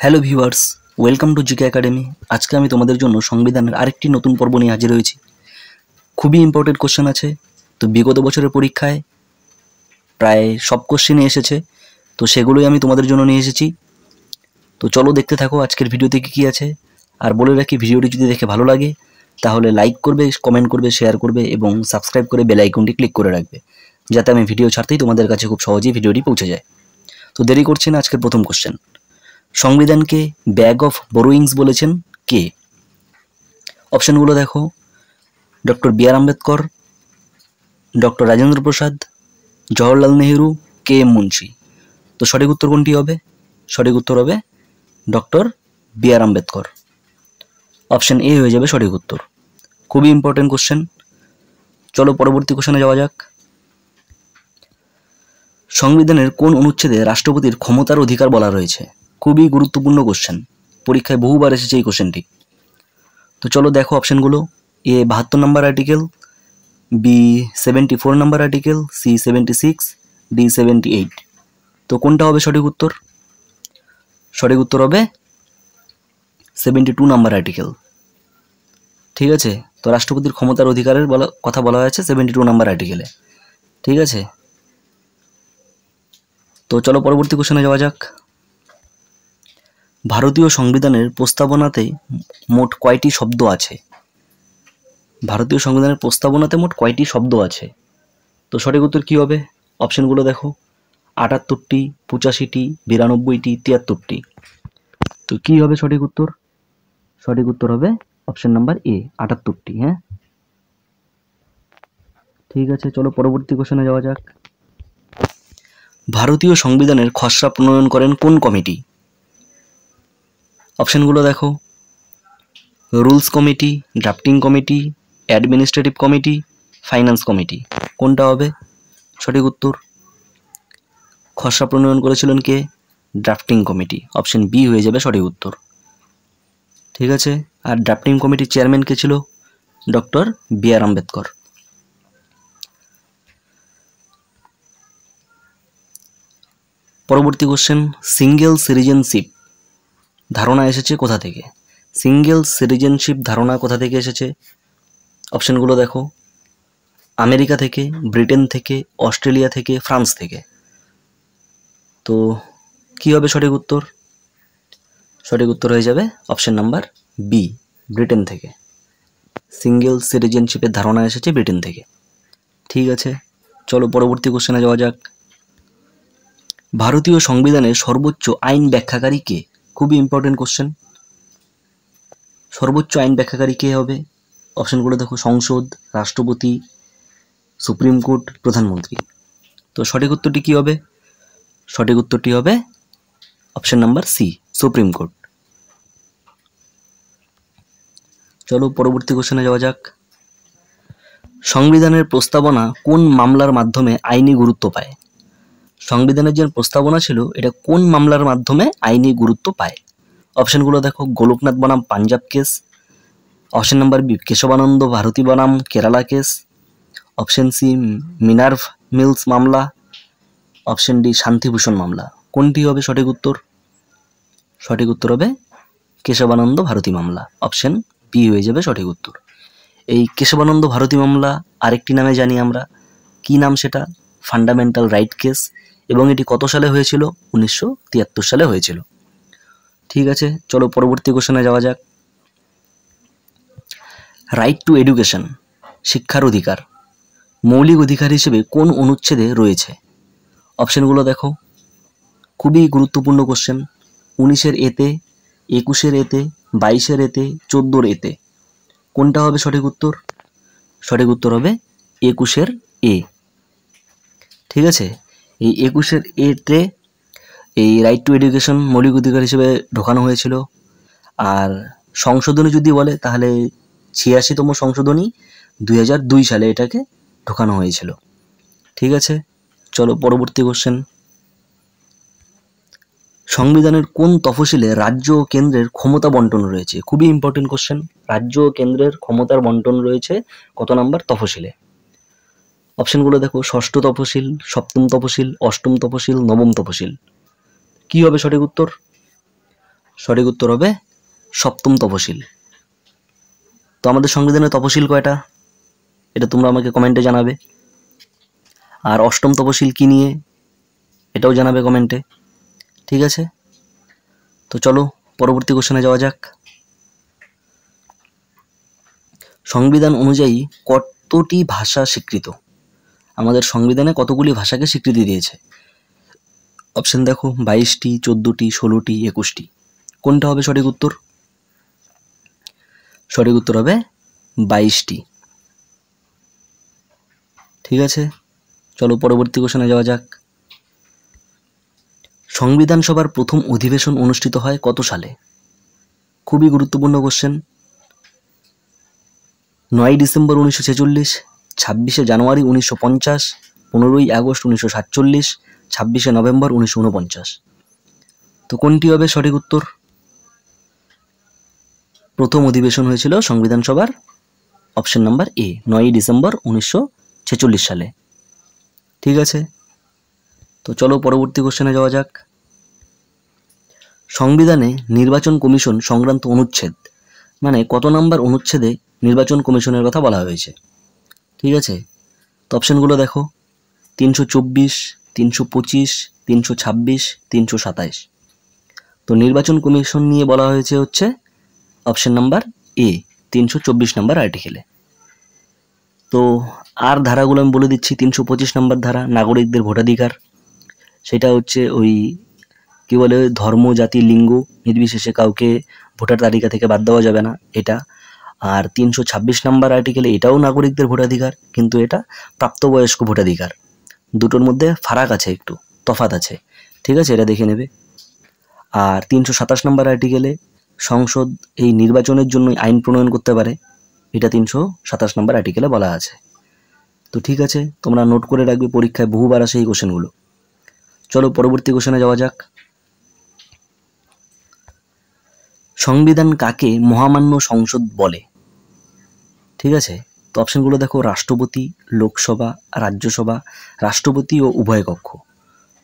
Hello viewers, welcome to GK academy. আজকে আমি তোমাদের জন্য সংবিধানের আরেকটি নতুন পর্ব নিয়ে হাজির হয়েছি। খুবই ইম্পর্টেন্ট কোশ্চেন আছে। তো বিগত বছরের পরীক্ষায় প্রায় সব কোশ্চেনই এসেছে, তো সেগুলোই আমি তোমাদের জন্য নিয়ে এসেছি। তো চলো দেখতে থাকো আজকের ভিডিওতে কী আছে। আর বলে রাখি, ভিডিওটি যদি দেখে ভালো লাগে তাহলে লাইক করবে, কমেন্ট করবে, শেয়ার করবে এবং সাবস্ক্রাইব করে বেল আইকনটি ক্লিক করে রাখবে, যাতে আমি ভিডিও ছাড়তেই তোমাদের কাছে খুব সহজেই ভিডিওটি পৌঁছে যায়। তো দেরি করছি না, আজকের প্রথম কোশ্চেন। সংবিধানকে ব্যাগ অফ বোরোয়িংস বলেছেন কে? অপশনগুলো দেখো: doctor B R. Ambedkar, doctor Rajendra Prasad, Jawaharlal Nehru, K M Munshi. তো সঠিক উত্তর কোনটি হবে? সঠিক উত্তর হবে doctor B R. Ambedkar. Option A হয়ে যাবে সঠিক উত্তর। খুবই ইম্পর্টেন্ট কোশ্চেন। চলো পরবর্তী কোশ্চেনে যাওয়া যাক। সংবিধানের কোন অনুচ্ছেদে রাষ্ট্রপতির ক্ষমতার অধিকার বলা রয়েছে? খুবই গুরুত্বপূর্ণ কোশ্চেন, পরীক্ষায় বহুবার এসেছে এই কোশ্চেনটি। তো চলো দেখো অপশনগুলো: এ 72 নম্বর আর্টিকেল, বি 74 নম্বর আর্টিকেল, সি 76, ডি 78। তো কোনটা হবে সঠিক উত্তর? সঠিক উত্তর হবে 72 নম্বর আর্টিকেল। ঠিক আছে, তো রাষ্ট্রপতির ক্ষমতার অধিকারের কথা বলা হয়েছে 72 নম্বর আর্টিকেলে। ঠিক আছে, তো চলো পরবর্তী কোশ্চেনে যাওয়া যাক। ভারতীয় সংবিধানের প্রস্তাবনাতে মোট কয়টি শব্দ আছে? ভারতীয় সংবিধানের প্রস্তাবনাতে মোট কয়টি শব্দ আছে? তো সঠিক উত্তর কী হবে? অপশনগুলো দেখো: 78টি, 85টি, 92টি, 73টি। তো কী হবে সঠিক উত্তর? সঠিক উত্তর হবে অপশন নাম্বার এ, 78টি। হ্যাঁ, ঠিক আছে, চলো পরবর্তী কোশ্চেনে যাওয়া যাক। ভারতীয় সংবিধানের খসড়া প্রণয়ন করেন কোন কমিটি? অপশনগুলো দেখো: rules committee, drafting committee, administrative committee, finance committee. কোনটা হবে সঠিক উত্তর? খসড়া প্রণয়ন করেছিলেন কে? Drafting committee. অপশন বি হয়ে যাবে সঠিক উত্তর। ঠিক আছে, আর ড্রাফটিং কমিটির চেয়ারম্যান কে ছিল? Doctor B R. আম্বেদকর। পরবর্তী কোশ্চেন, সিঙ্গেল সিটিজেনশিপ ধারণা এসেছে কোথা থেকে? সিঙ্গেল সিটিজেনশিপ ধারণা কোথা থেকে এসেছে? অপশনগুলো দেখো: আমেরিকা থেকে, ব্রিটেন থেকে, অস্ট্রেলিয়া থেকে, ফ্রান্স থেকে। তো কি হবে সঠিক উত্তর? সঠিক উত্তর হয়ে যাবে অপশন নাম্বার বি, ব্রিটেন থেকে। সিঙ্গেল সিটিজেনশিপের ধারণা এসেছে ব্রিটেন থেকে। ঠিক আছে, চলো পরবর্তী কোশ্চেনে যাওয়া যাক। ভারতীয় সংবিধানের সর্বোচ্চ আইন ব্যাখ্যাকারী কে? খুবই ইম্পর্টেন্ট কোশ্চেন। সর্বোচ্চ আইন ব্যাখ্যাকারী কে হবে? অপশনগুলো দেখো: সংসদ, রাষ্ট্রপতি, সুপ্রিম কোর্ট, প্রধানমন্ত্রী। তো সঠিক উত্তরটি কি হবে? সঠিক উত্তরটি হবে option number C, supreme court. চলো পরবর্তী কোশ্চেনে যাওয়া যাক। সংবিধানের প্রস্তাবনা কোন মামলার মাধ্যমে আইনি গুরুত্ব পায়? সংবিধানের যে প্রস্তাবনা ছিল, এটা কোন মামলার মাধ্যমে আইনি গুরুত্ব পায়? অপশনগুলো দেখো: গোলকনাথ বনাম Punjab case, option number B Kesavananda Bharati বনাম Kerala case, option C Minerva mills মামলা, অপশন ডি শান্তিভূষণ মামলা। কোনটি হবে সঠিক উত্তর? সঠিক উত্তর হবে কেশবানন্দ ভারতী মামলা। অপশন বি হয়ে যাবে সঠিক উত্তর। এই কেশবানন্দ ভারতী মামলা আরেকটি নামে জানি আমরা, কি নাম সেটা? Fundamental right case. এবং এটি কত সালে হয়েছিল? 1973 সালে হয়েছিল। ঠিক আছে, চলো পরবর্তী কোশ্চেনে যাওয়া যাক। রাইট টু এডুকেশন, শিক্ষার অধিকার, মৌলিক অধিকার হিসেবে কোন অনুচ্ছেদে রয়েছে? অপশনগুলো দেখো, খুবই গুরুত্বপূর্ণ কোশ্চেন। 19-এর এতে, 21-এর এতে, 22-এর এতে, 14-এর এতে। কোনটা হবে সঠিক উত্তর? সঠিক উত্তর হবে 21-এর এ। ঠিক আছে, এই 21-এর এতে এই রাইট টু এডুকেশন মৌলিক অধিকার হিসেবে ঢোকানো হয়েছিল। আর সংশোধনী যদি বলে তাহলে 86তম সংশোধনী 2002 সালে এটাকে ঢোকানো হয়েছিল। ঠিক আছে, চলো পরবর্তী কোশ্চেন। সংবিধানের কোন তফসিলে রাজ্য ও কেন্দ্রের ক্ষমতা বন্টন রয়েছে? খুবই ইম্পর্টেন্ট কোশ্চেন। রাজ্য ও কেন্দ্রের ক্ষমতার বন্টন রয়েছে কত নাম্বার তফসিলে? অপশনগুলো দেখো: ষষ্ঠ তফসিল, সপ্তম তফসিল, অষ্টম তফসিল, নবম তফসিল। কি হবে সঠিক উত্তর? সঠিক উত্তর হবে সপ্তম তফসিল। তো আমাদের সংবিধানের তফসিল কয়টা, এটা তোমরা আমাকে কমেন্টে জানাবে। আর অষ্টম তফসিল কি নিয়ে, এটাও জানাবে কমেন্টে। ঠিক আছে, তো চলো পরবর্তী কোশ্চেনে যাওয়া যাক। সংবিধান অনুযায়ী কতটি ভাষা স্বীকৃত? আমাদের সংবিধানে কতগুলি ভাষাকে স্বীকৃতি দিয়েছে? অপশন দেখো, 22টি, 14টি, 16টি, 21টি। কোনটা হবে সঠিক উত্তর? সঠিক উত্তর হবে 22টি। ঠিক আছে, চলো পরবর্তী কোশ্চেনে যাওয়া যাক। সংবিধান সভার প্রথম অধিবেশন অনুষ্ঠিত হয় কত সালে? খুবই গুরুত্বপূর্ণ কোশ্চেন। 9 ডিসেম্বর 1946, 26শে জানুয়ারি 1950, 15ই আগস্ট 1947, 26শে নভেম্বর 1949। তো কোনটি হবে সঠিক উত্তর? প্রথম অধিবেশন হয়েছিল সংবিধান সভার, অপশন নাম্বার এ, 9 ডিসেম্বর 1946 সালে। ঠিক আছে, তো চলো পরবর্তী কোশ্চেনে যাওয়া যাক। সংবিধানে নির্বাচন কমিশন সংক্রান্ত অনুচ্ছেদ, মানে কত নাম্বার অনুচ্ছেদে নির্বাচন কমিশনের কথা বলা হয়েছে? ঠিক আছে, তো অপশনগুলো দেখো, 324, 325, 326, 327। তো নির্বাচন কমিশন নিয়ে বলা হয়েছে হচ্ছে অপশন নাম্বার এ, 324 নাম্বার আর্টিকেলে। তো আর ধারাগুলো আমি বলে দিচ্ছি। 325 নাম্বার ধারা, নাগরিকদের ভোটাধিকার, সেটা হচ্ছে ওই কি বলে, ধর্ম, জাতি, লিঙ্গ নির্বিশেষে কাউকে ভোটার তালিকা থেকে বাদ দেওয়া যাবে না, এটা। আর 326 নাম্বার আর্টিকেলে এটাও নাগরিকদের ভোটাধিকার, কিন্তু এটা প্রাপ্তবয়স্ক ভোটাধিকার। দুটোর মধ্যে ফারাক আছে, একটু তফাৎ আছে। ঠিক আছে, এটা দেখে নেবে। আর 327 নাম্বার আর্টিকেলে সংসদ এই নির্বাচনের জন্য আইন প্রণয়ন করতে পারে, এটা 327 নাম্বার আর্টিকেলে বলা আছে। তো ঠিক আছে, তোমরা নোট করে রাখবে, পরীক্ষায় বহুবার আসে এই কোশ্চেনগুলো। চলো পরবর্তী কোশ্চেনে যাওয়া যাক। সংবিধান কাকে মহামান্য সংসদ বলে? ঠিক আছে, তো অপশনগুলো দেখো, রাষ্ট্রপতি, লোকসভা, রাজ্যসভা, রাষ্ট্রপতি ও উভয় কক্ষ।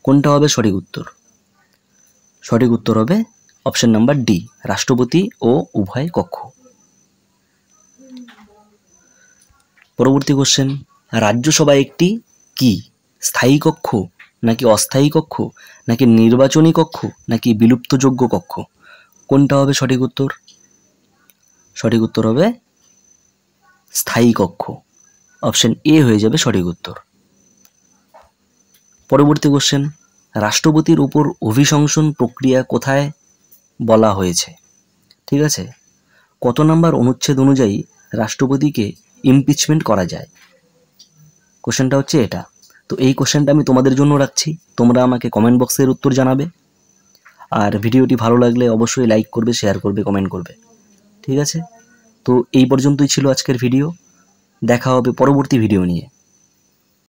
কোনটা হবে সঠিক উত্তর? সঠিক উত্তর হবে অপশন নাম্বার ডি, রাষ্ট্রপতি ও উভয় কক্ষ। পরবর্তী কোশ্চেন, রাজ্যসভা একটি কি? স্থায়ী কক্ষ, নাকি অস্থায়ী কক্ষ, নাকি নির্বাচনী কক্ষ, নাকি বিলুপ্তযোগ্য কক্ষ? কোনটা হবে সঠিক উত্তর? সঠিক উত্তর হবে স্থায়ী কক্ষ, অপশন এ হয়ে যাবে সঠিক উত্তর। পরবর্তী কোশ্চেন, রাষ্ট্রপতির উপর অভিশংসন প্রক্রিয়া কোথায় বলা হয়েছে? ঠিক আছে, কত নাম্বার অনুচ্ছেদ অনুযায়ী রাষ্ট্রপতিকে ইমপিচমেন্ট করা যায়? কোশ্চেনটা হচ্ছে এটা। তো এই কোশ্চেনটা আমি তোমাদের জন্য রাখছি, তোমরা আমাকে কমেন্ট বক্সের উত্তর জানাবে। আর ভিডিওটি ভালো লাগলে অবশ্যই লাইক করবে, শেয়ার করবে, কমেন্ট করবে। ঠিক আছে, তো এই পর্যন্তই ছিল আজকের ভিডিও। দেখা হবে পরবর্তী ভিডিও নিয়ে।